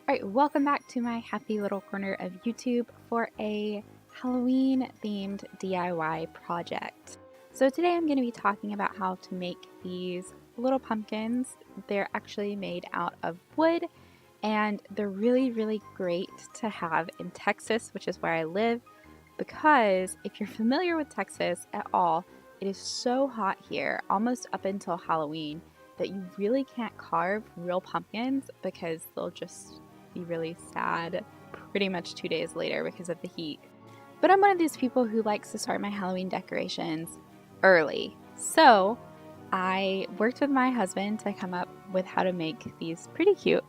Alright, welcome back to my happy little corner of YouTube for a Halloween themed DIY project. So today I'm going to be talking about how to make these little pumpkins. They're actually made out of wood and they're really great to have in Texas, which is where I live, because if you're familiar with Texas at all, it is so hot here, almost up until Halloween, that you really can't carve real pumpkins because they'll just be really sad pretty much 2 days later because of the heat. But I'm one of these people who likes to start my Halloween decorations early. So I worked with my husband to come up with how to make these pretty cute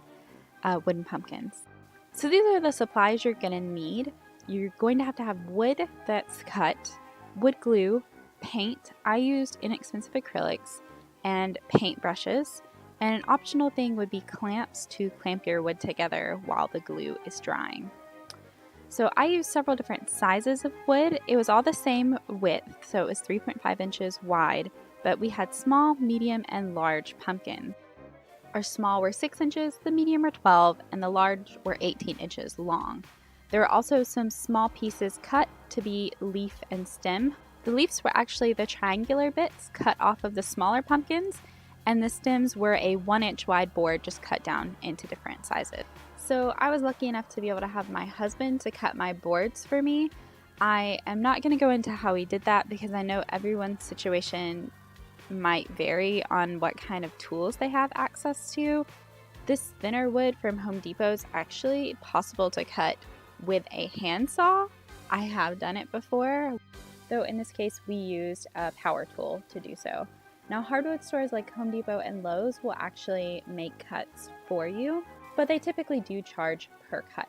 wooden pumpkins. So these are the supplies you're going to need. You're going to have wood that's cut, wood glue, paint. I used inexpensive acrylics, and paint brushes. And an optional thing would be clamps to clamp your wood together while the glue is drying. So I used several different sizes of wood. It was all the same width, so it was 3.5 inches wide, but we had small, medium, and large pumpkins. Our small were 6 inches, the medium were 12, and the large were 18 inches long. There were also some small pieces cut to be leaf and stem. The leaves were actually the triangular bits cut off of the smaller pumpkins, and the stems were a 1-inch wide board just cut down into different sizes. So I was lucky enough to be able to have my husband to cut my boards for me. I am not going to go into how he did that because I know everyone's situation might vary on what kind of tools they have access to. This thinner wood from Home Depot is actually possible to cut with a handsaw. I have done it before, though in this case we used a power tool to do so. Now hardwood stores like Home Depot and Lowe's will actually make cuts for you, but they typically do charge per cut.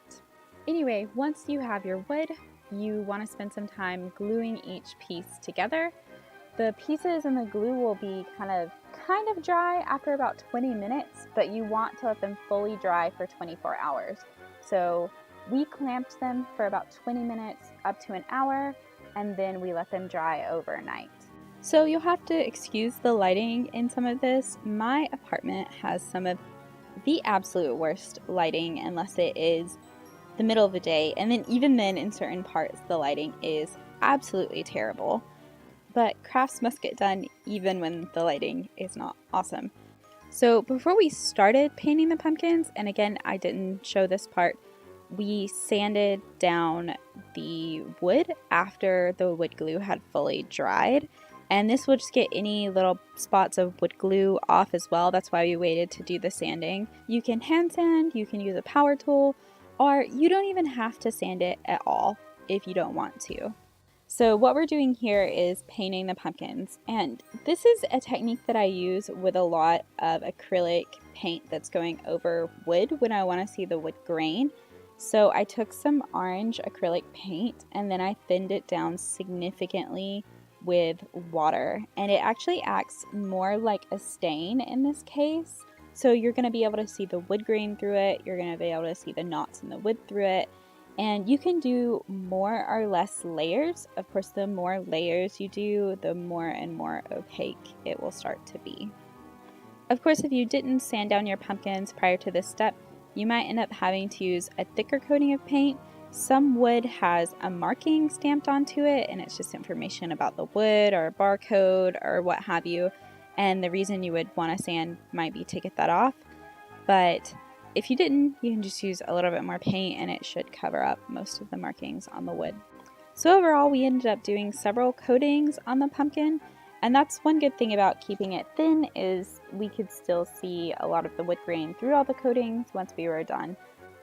Anyway, once you have your wood, you want to spend some time gluing each piece together. The pieces and the glue will be kind of dry after about 20 minutes, but you want to let them fully dry for 24 hours. So we clamped them for about 20 minutes up to an hour, and then we let them dry overnight. So you'll have to excuse the lighting in some of this. My apartment has some of the absolute worst lighting unless it is the middle of the day, and then even then in certain parts the lighting is absolutely terrible. But crafts must get done even when the lighting is not awesome. So before we started painting the pumpkins, and again I didn't show this part, we sanded down the wood after the wood glue had fully dried. And this will just get any little spots of wood glue off as well. That's why we waited to do the sanding. You can hand sand, you can use a power tool, or you don't even have to sand it at all if you don't want to. So what we're doing here is painting the pumpkins. And this is a technique that I use with a lot of acrylic paint that's going over wood when I want to see the wood grain. So I took some orange acrylic paint and then I thinned it down significantly with water, and it actually acts more like a stain in this case. So you're going to be able to see the wood grain through it, you're going to be able to see the knots in the wood through it, and you can do more or less layers. Of course, the more layers you do, the more and more opaque it will start to be. Of course, if you didn't sand down your pumpkins prior to this step, you might end up having to use a thicker coating of paint. Some wood has a marking stamped onto it, and it's just information about the wood or a barcode or what have you. And the reason you would want to sand might be to get that off. But if you didn't, you can just use a little bit more paint and it should cover up most of the markings on the wood. So overall, we ended up doing several coatings on the pumpkin. And that's one good thing about keeping it thin, is we could still see a lot of the wood grain through all the coatings once we were done.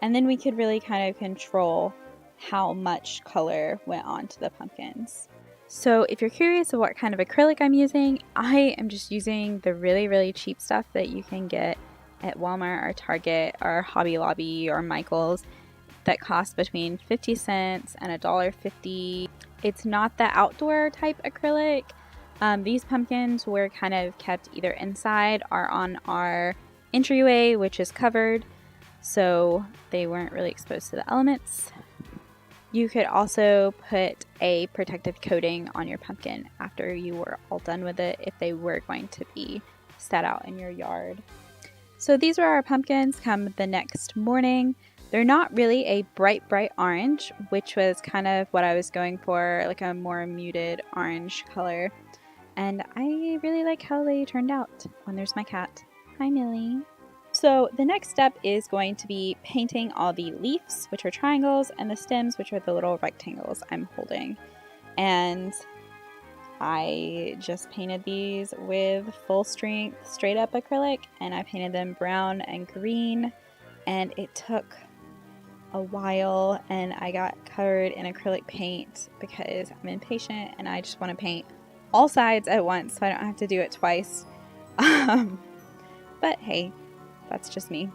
And then we could really kind of control how much color went onto the pumpkins. So if you're curious of what kind of acrylic I'm using, I am just using the really cheap stuff that you can get at Walmart or Target or Hobby Lobby or Michael's that costs between 50 cents and $1.50. It's not the outdoor type acrylic. These pumpkins were kind of kept either inside or on our entryway, which is covered, so they weren't really exposed to the elements. You could also put a protective coating on your pumpkin after you were all done with it if they were going to be set out in your yard. So these were our pumpkins come the next morning. They're not really a bright, bright orange, which was kind of what I was going for, like a more muted orange color. And I really like how they turned out. And there's my cat. Hi, Millie. So the next step is going to be painting all the leaves, which are triangles, and the stems, which are the little rectangles I'm holding. And I just painted these with full strength, straight up acrylic, and I painted them brown and green, and it took a while, and I got covered in acrylic paint because I'm impatient and I just want to paint all sides at once so I don't have to do it twice. But hey, that's just me.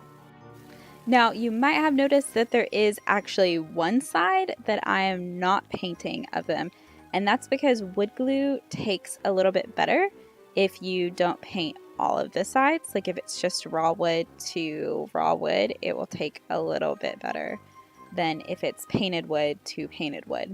Now, you might have noticed that there is actually one side that I am not painting of them, and that's because wood glue takes a little bit better if you don't paint all of the sides. Like if it's just raw wood to raw wood, it will take a little bit better than if it's painted wood to painted wood.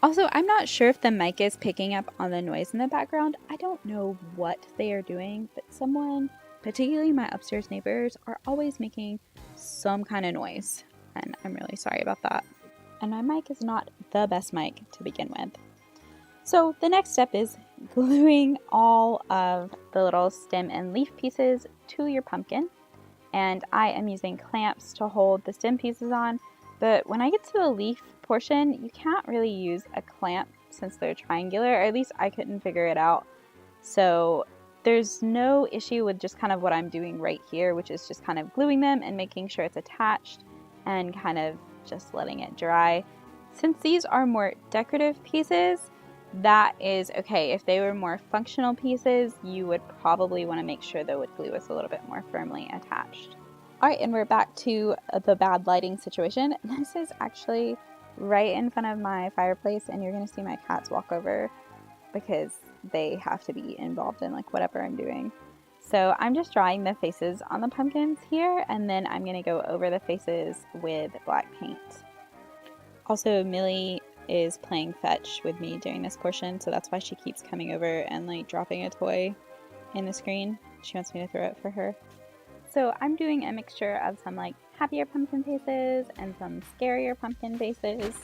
Also, I'm not sure if the mic is picking up on the noise in the background. I don't know what they are doing, but someone, particularly my upstairs neighbors, are always making some kind of noise, and I'm really sorry about that. And my mic is not the best mic to begin with. So the next step is gluing all of the little stem and leaf pieces to your pumpkin, and I am using clamps to hold the stem pieces on, but when I get to the leaf portion, you can't really use a clamp since they're triangular, or at least I couldn't figure it out. So there's no issue with just kind of what I'm doing right here, which is just kind of gluing them and making sure it's attached and kind of just letting it dry. Since these are more decorative pieces, that is okay. If they were more functional pieces, you would probably want to make sure the wood glue is a little bit more firmly attached. Alright, and we're back to the bad lighting situation. This is actually right in front of my fireplace, and you're going to see my cats walk over because they have to be involved in like whatever I'm doing. So I'm just drawing the faces on the pumpkins here, and then I'm going to go over the faces with black paint. Also, Millie is playing fetch with me during this portion, so that's why she keeps coming over and like dropping a toy in the screen. She wants me to throw it for her. So I'm doing a mixture of some like happier pumpkin faces and some scarier pumpkin faces.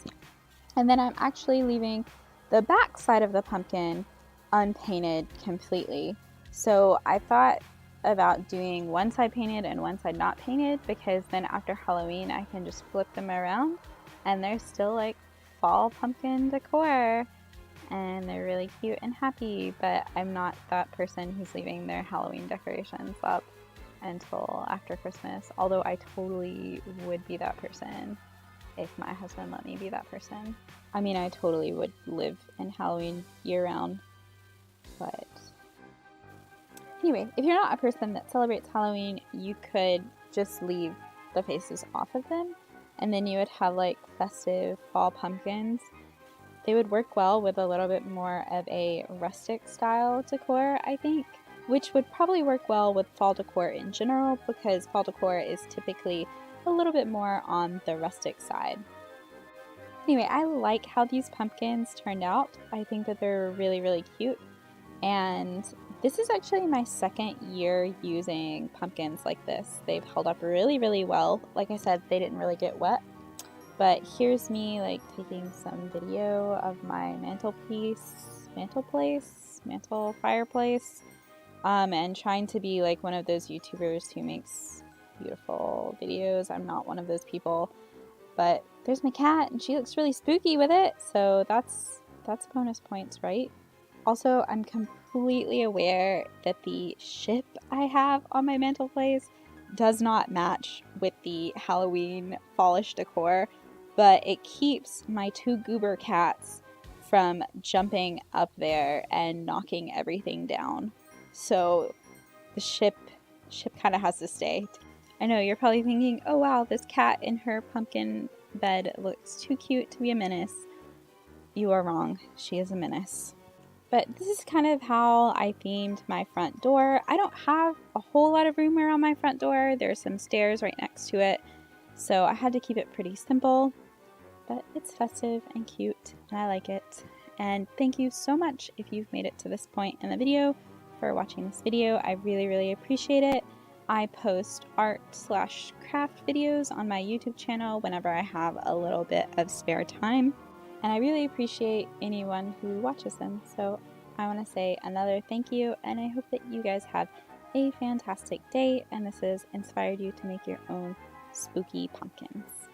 And then I'm actually leaving the back side of the pumpkin unpainted completely. So I thought about doing one side painted and one side not painted, because then after Halloween I can just flip them around and they're still like fall pumpkin decor and they're really cute and happy. But I'm not that person who's leaving their Halloween decorations up until after Christmas, although I totally would be that person if my husband let me be that person. I mean, I totally would live in Halloween year round, but anyway, if you're not a person that celebrates Halloween, you could just leave the faces off of them, and then you would have like festive fall pumpkins. They would work well with a little bit more of a rustic style decor, I think, which would probably work well with fall decor in general, because fall decor is typically a little bit more on the rustic side. Anyway, I like how these pumpkins turned out. I think that they're really, really cute. And this is actually my second year using pumpkins like this. They've held up really, really well. Like I said, they didn't really get wet. But here's me like taking some video of my mantle fireplace, and trying to be like one of those YouTubers who makes beautiful videos. I'm not one of those people, but there's my cat and she looks really spooky with it, so that's bonus points, right? Also, I'm completely aware that the ship I have on my mantelpiece does not match with the Halloween fallish decor, but it keeps my two goober cats from jumping up there and knocking everything down. So the ship kind of has to stay. I know you're probably thinking, oh wow, this cat in her pumpkin bed looks too cute to be a menace. You are wrong. She is a menace. But this is kind of how I themed my front door. I don't have a whole lot of room around my front door. There's some stairs right next to it, so I had to keep it pretty simple. But it's festive and cute, and I like it. And thank you so much if you've made it to this point in the video for watching this video. I really, really appreciate it. I post art/craft videos on my YouTube channel whenever I have a little bit of spare time, and I really appreciate anyone who watches them. So I want to say another thank you, and I hope that you guys have a fantastic day and this has inspired you to make your own spooky pumpkins.